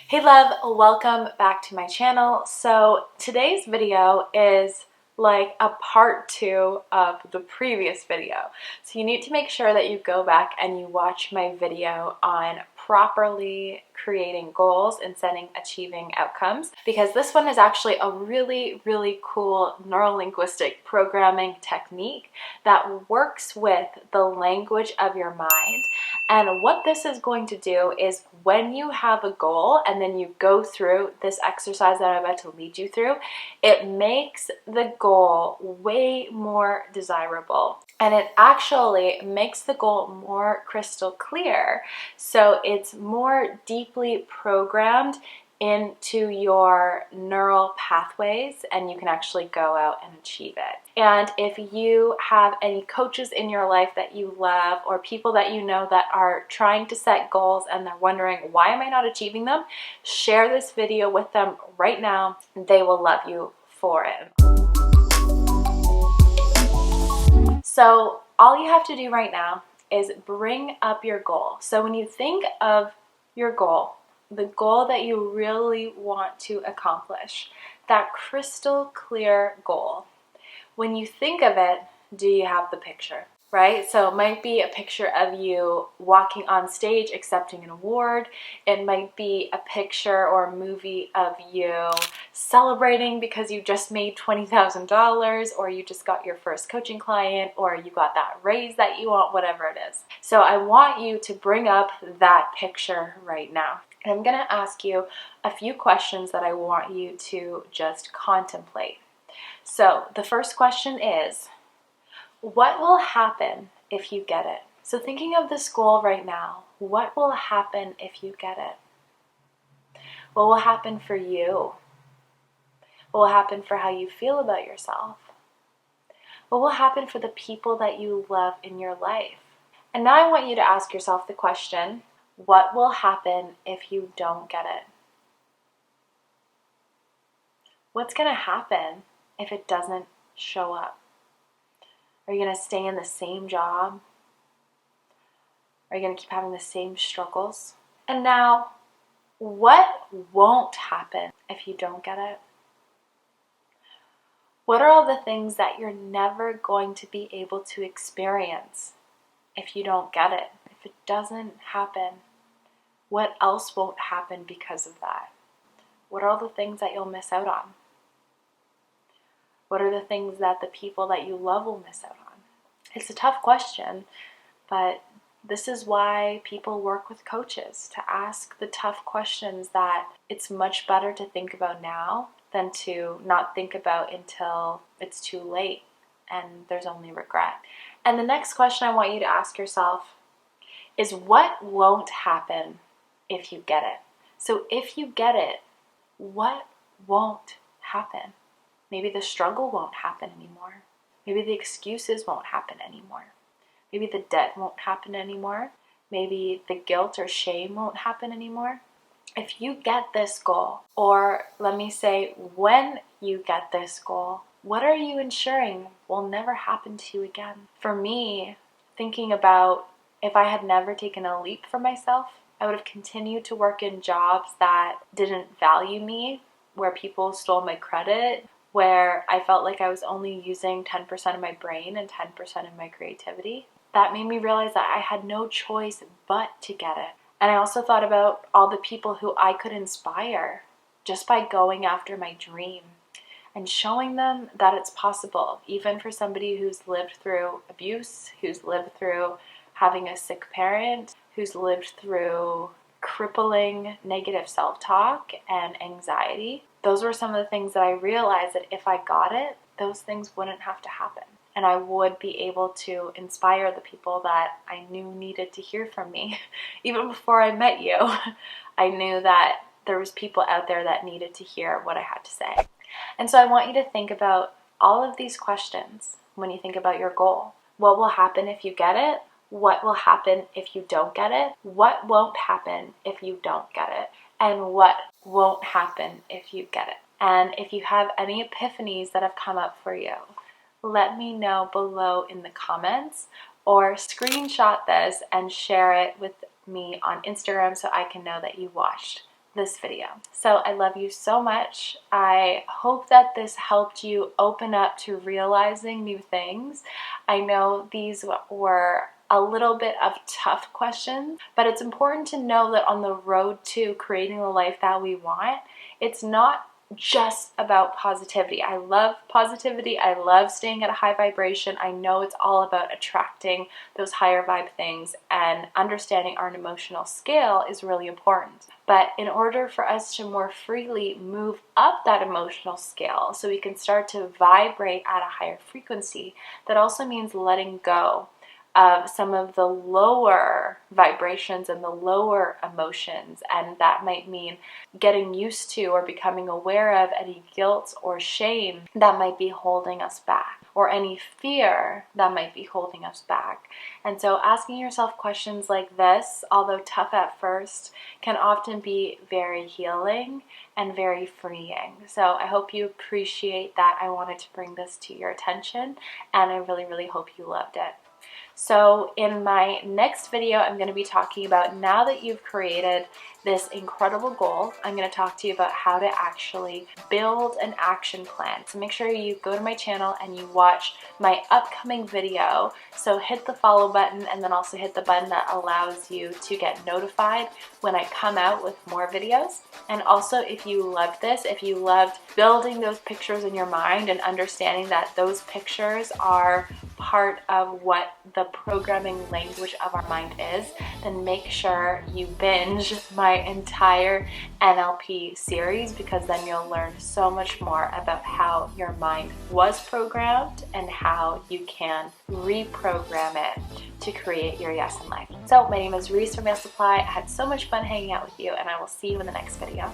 Hey love, welcome back to my channel. So today's video is like a part 2 of the previous video. So you need to make sure that you go back and you watch my video on properly creating goals and setting achieving outcomes, because this one is actually a really cool neuro-linguistic programming technique that works with the language of your mind. And what this is going to do is when you have a goal and then you go through this exercise that I'm about to lead you through, it makes the goal way more desirable. And it actually makes the goal more crystal clear. So it's more deeply programmed into your neural pathways and you can actually go out and achieve it. And if you have any coaches in your life that you love or people that you know that are trying to set goals and they're wondering, why am I not achieving them? Share this video with them right now. They will love you for it. So all you have to do right now is bring up your goal. So when you think of your goal, the goal that you really want to accomplish, that crystal clear goal, when you think of it, do you have the picture, right? So it might be a picture of you walking on stage accepting an award. It might be a picture or a movie of you celebrating because you just made $20,000 or you just got your first coaching client or you got that raise that you want, whatever it is. So I want you to bring up that picture right now. And I'm going to ask you a few questions that I want you to just contemplate. So the first question is, what will happen if you get it? So thinking of this goal right now, what will happen if you get it? What will happen for you? What will happen for how you feel about yourself? What will happen for the people that you love in your life? And now I want you to ask yourself the question, what will happen if you don't get it? What's going to happen if it doesn't show up? Are you going to stay in the same job? Are you going to keep having the same struggles? And now, what won't happen if you don't get it? What are all the things that you're never going to be able to experience if you don't get it? If it doesn't happen, what else won't happen because of that? What are all the things that you'll miss out on? What are the things that the people that you love will miss out on? It's a tough question, but this is why people work with coaches, to ask the tough questions that it's much better to think about now than to not think about until it's too late and there's only regret. And the next question I want you to ask yourself is, what won't happen if you get it? So if you get it, what won't happen? Maybe the struggle won't happen anymore. Maybe the excuses won't happen anymore. Maybe the debt won't happen anymore. Maybe the guilt or shame won't happen anymore. If you get this goal, or let me say, when you get this goal, what are you ensuring will never happen to you again? For me, thinking about if I had never taken a leap for myself, I would have continued to work in jobs that didn't value me, where people stole my credit, where I felt like I was only using 10% of my brain and 10% of my creativity. That made me realize that I had no choice but to get it. And I also thought about all the people who I could inspire just by going after my dream and showing them that it's possible, even for somebody who's lived through abuse, who's lived through having a sick parent, who's lived through crippling negative self-talk and anxiety. Those were some of the things that I realized that if I got it, those things wouldn't have to happen. And I would be able to inspire the people that I knew needed to hear from me. Even before I met you, I knew that there was people out there that needed to hear what I had to say. And so I want you to think about all of these questions when you think about your goal. What will happen if you get it? What will happen if you don't get it? What won't happen if you don't get it? And what won't happen if you get it? And if you have any epiphanies that have come up for you, let me know below in the comments, or screenshot this and share it with me on Instagram so I can know that you watched this video. So I love you so much. I hope that this helped you open up to realizing new things. I know these were a little bit of tough questions, but it's important to know that on the road to creating the life that we want, it's not just about positivity. I love positivity. I love staying at a high vibration. I know it's all about attracting those higher vibe things, and understanding our emotional scale is really important. But in order for us to more freely move up that emotional scale so we can start to vibrate at a higher frequency, that also means letting go of some of the lower vibrations and the lower emotions, and that might mean getting used to or becoming aware of any guilt or shame that might be holding us back, or any fear that might be holding us back. And so asking yourself questions like this, although tough at first, can often be very healing and very freeing. So I hope you appreciate that I wanted to bring this to your attention, and I really, really hope you loved it. So in my next video, I'm going to be talking about, now that you've created this incredible goal, I'm going to talk to you about how to actually build an action plan. So make sure you go to my channel and you watch my upcoming video. So hit the follow button, and then also hit the button that allows you to get notified when I come out with more videos. And also, if you loved this, if you loved building those pictures in your mind and understanding that those pictures are part of what the programming language of our mind is, then make sure you binge my entire NLP series, because then you'll learn so much more about how your mind was programmed and how you can reprogram it to create your yes in life. So my name is Reese from Yes Supply. I had so much fun hanging out with you, and I will see you in the next video.